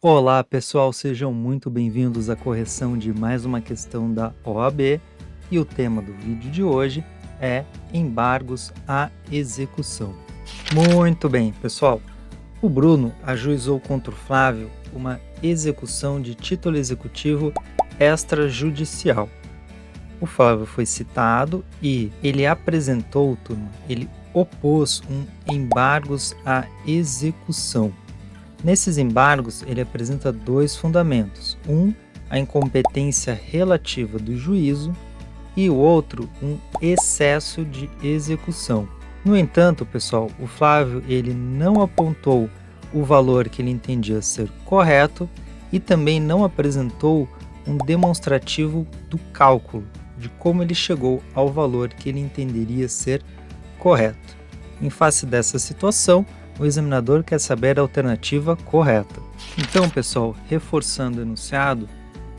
Olá pessoal, sejam muito bem-vindos à correção de mais uma questão da OAB e o tema do vídeo de hoje é embargos à execução. Muito bem, pessoal, o Bruno ajuizou contra o Flávio uma execução de título executivo extrajudicial. O Flávio foi citado e ele apresentou, turma, ele opôs embargos à execução. Nesses embargos, ele apresenta dois fundamentos. A incompetência relativa do juízo e o outro, um excesso de execução. No entanto, pessoal, o Flávio ele não apontou o valor que ele entendia ser correto e também não apresentou um demonstrativo do cálculo, de como ele chegou ao valor que ele entenderia ser correto. Em face dessa situação, o examinador quer saber a alternativa correta. Então, pessoal, reforçando o enunciado,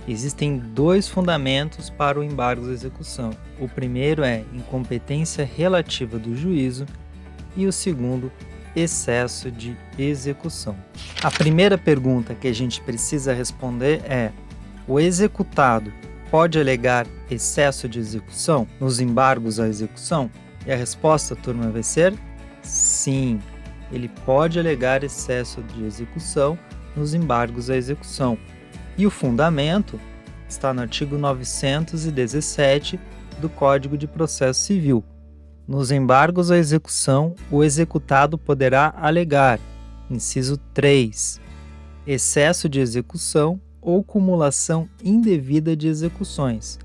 existem dois fundamentos para o embargo à execução. O primeiro é incompetência relativa do juízo e o segundo, excesso de execução. A primeira pergunta que a gente precisa responder é: o executado pode alegar excesso de execução nos embargos à execução? E a resposta, turma, vai ser sim. Ele pode alegar excesso de execução nos embargos à execução. E o fundamento está no artigo 917 do Código de Processo Civil. Nos embargos à execução, o executado poderá alegar, inciso 3, excesso de execução ou cumulação indevida de execuções.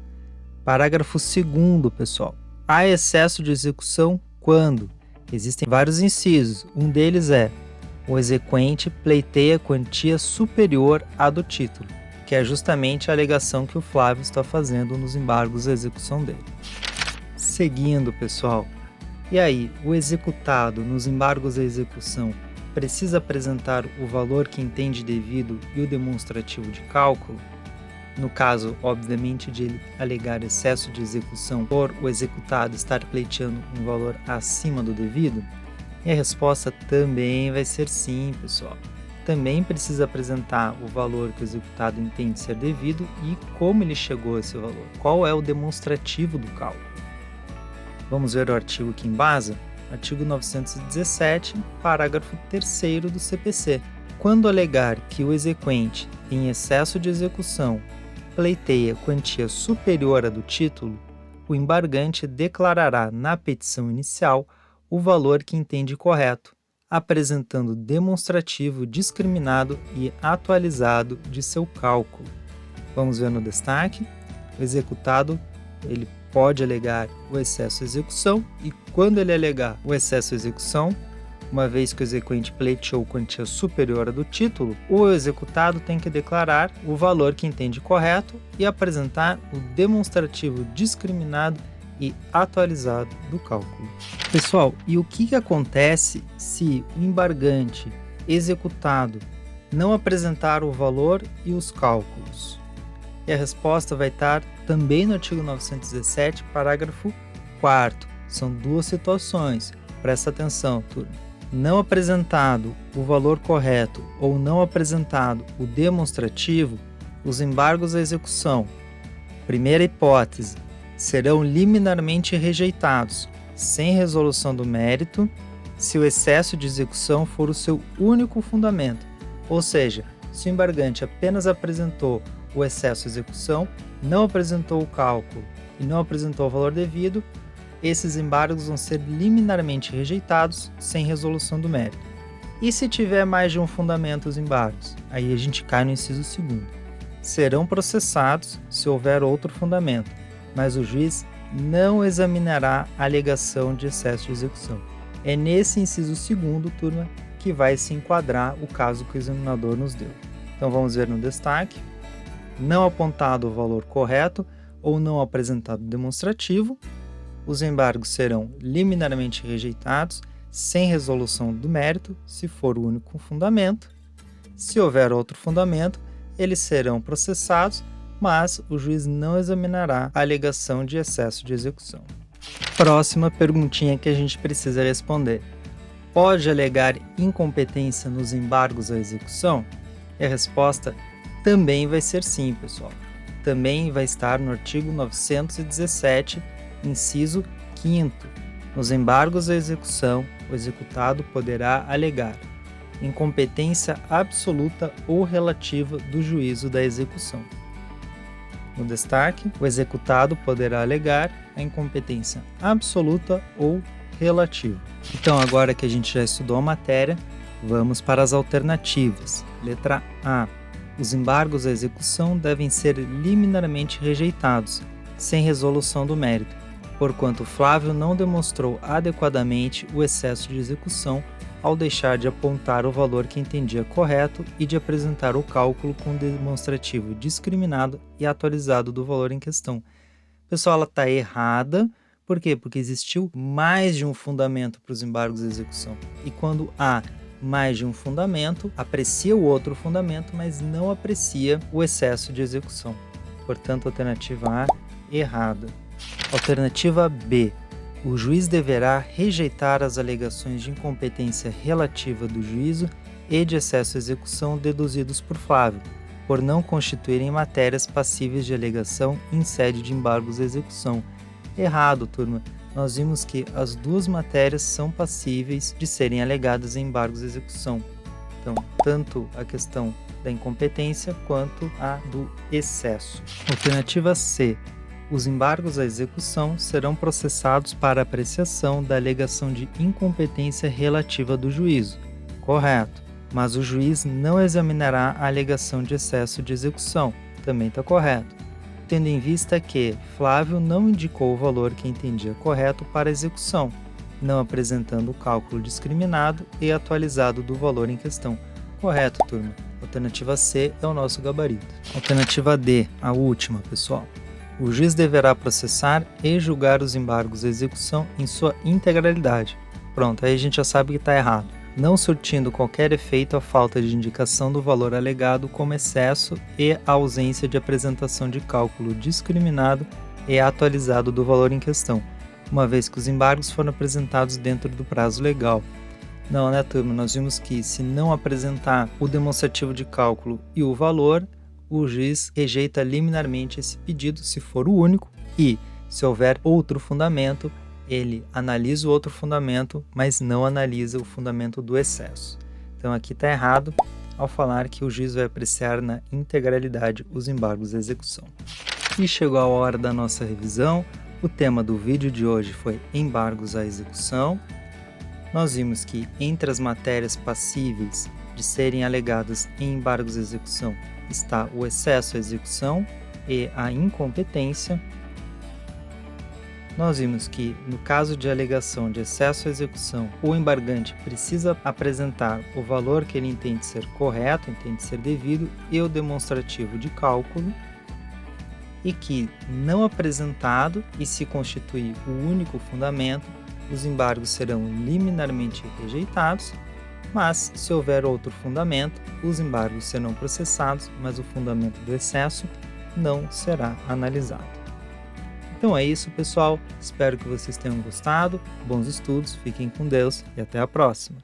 Parágrafo 2º, pessoal. Há excesso de execução quando existem vários incisos. Um deles é: o exequente pleiteia quantia superior à do título, que é justamente a alegação que o Flávio está fazendo nos embargos à execução dele. Seguindo, pessoal, e aí, o executado nos embargos à execução precisa apresentar o valor que entende devido e o demonstrativo de cálculo? No caso, obviamente, de ele alegar excesso de execução por o executado estar pleiteando um valor acima do devido? E a resposta também vai ser sim, pessoal. Também precisa apresentar o valor que o executado entende ser devido e como ele chegou a esse valor. Qual é o demonstrativo do cálculo? Vamos ver o artigo que embasa? Artigo 917, parágrafo 3º do CPC. Quando alegar que o exequente, em excesso de execução, pleiteia quantia superior à do título, o embargante declarará na petição inicial o valor que entende correto, apresentando demonstrativo discriminado e atualizado de seu cálculo. Vamos ver no destaque. O executado ele pode alegar o excesso de execução e quando ele alegar o excesso de execução, uma vez que o exequente pleiteou quantia superior à do título, o executado tem que declarar o valor que entende correto e apresentar o demonstrativo discriminado e atualizado do cálculo. Pessoal, e o que acontece se o embargante executado não apresentar o valor e os cálculos? E a resposta vai estar também no artigo 917, parágrafo 4º. São duas situações. Presta atenção, turma. Não apresentado o valor correto ou não apresentado o demonstrativo, os embargos à execução, primeira hipótese, serão liminarmente rejeitados, sem resolução do mérito, se o excesso de execução for o seu único fundamento. Ou seja, se o embargante apenas apresentou o excesso de execução, não apresentou o cálculo e não apresentou o valor devido, esses embargos vão ser liminarmente rejeitados sem resolução do mérito. E se tiver mais de um fundamento os embargos? Aí a gente cai no inciso 2º. Serão processados se houver outro fundamento, mas o juiz não examinará a alegação de excesso de execução. É nesse inciso 2º, turma, que vai se enquadrar o caso que o examinador nos deu. Então vamos ver no destaque. Não apontado o valor correto ou não apresentado demonstrativo, os embargos serão liminarmente rejeitados sem resolução do mérito, se for o único fundamento. Se houver outro fundamento, eles serão processados, mas o juiz não examinará a alegação de excesso de execução. Próxima perguntinha que a gente precisa responder. Pode alegar incompetência nos embargos à execução? E a resposta também vai ser sim, pessoal. Também vai estar no artigo 917, inciso 5º. Nos embargos à execução, o executado poderá alegar incompetência absoluta ou relativa do juízo da execução. No destaque, o executado poderá alegar a incompetência absoluta ou relativa. Então, agora que a gente já estudou a matéria, vamos para as alternativas. Letra A. Os embargos à execução devem ser liminarmente rejeitados, sem resolução do mérito, porquanto Flávio não demonstrou adequadamente o excesso de execução ao deixar de apontar o valor que entendia correto e de apresentar o cálculo com demonstrativo discriminado e atualizado do valor em questão. Pessoal, ela está errada. Por quê? Porque existiu mais de um fundamento para os embargos à execução. E quando há mais de um fundamento, aprecia o outro fundamento, mas não aprecia o excesso de execução. Portanto, alternativa A, errada. Alternativa B. O juiz deverá rejeitar as alegações de incompetência relativa do juízo e de excesso de execução deduzidos por Flávio, por não constituírem matérias passíveis de alegação em sede de embargos à execução. Errado, turma. Nós vimos que as duas matérias são passíveis de serem alegadas em embargos à execução. Então, tanto a questão da incompetência quanto a do excesso. Alternativa C. Os embargos à execução serão processados para apreciação da alegação de incompetência relativa do juízo. Correto. Mas o juiz não examinará a alegação de excesso de execução. Também está correto. Tendo em vista que Flávio não indicou o valor que entendia correto para a execução, não apresentando o cálculo discriminado e atualizado do valor em questão. Correto, turma. Alternativa C é o nosso gabarito. Alternativa D, a última, pessoal. O juiz deverá processar e julgar os embargos à execução em sua integralidade. Pronto, aí a gente já sabe que está errado. Não surtindo qualquer efeito a falta de indicação do valor alegado como excesso e a ausência de apresentação de cálculo discriminado e atualizado do valor em questão, uma vez que os embargos foram apresentados dentro do prazo legal. Não, né, turma? Nós vimos que se não apresentar o demonstrativo de cálculo e o valor, o juiz rejeita liminarmente esse pedido se for o único e, se houver outro fundamento, ele analisa o outro fundamento, mas não analisa o fundamento do excesso. Então aqui está errado ao falar que o juiz vai apreciar na integralidade os embargos à execução. E chegou a hora da nossa revisão. O tema do vídeo de hoje foi embargos à execução. Nós vimos que entre as matérias passíveis de serem alegadas em embargos à execução está o excesso à execução e a incompetência. Nós vimos que, no caso de alegação de excesso à execução, o embargante precisa apresentar o valor que ele entende ser correto, entende ser devido, e o demonstrativo de cálculo, e que, não apresentado e se constituir o único fundamento, os embargos serão liminarmente rejeitados, mas, se houver outro fundamento, os embargos serão processados, mas o fundamento do excesso não será analisado. Então é isso, pessoal. Espero que vocês tenham gostado. Bons estudos, fiquem com Deus e até a próxima.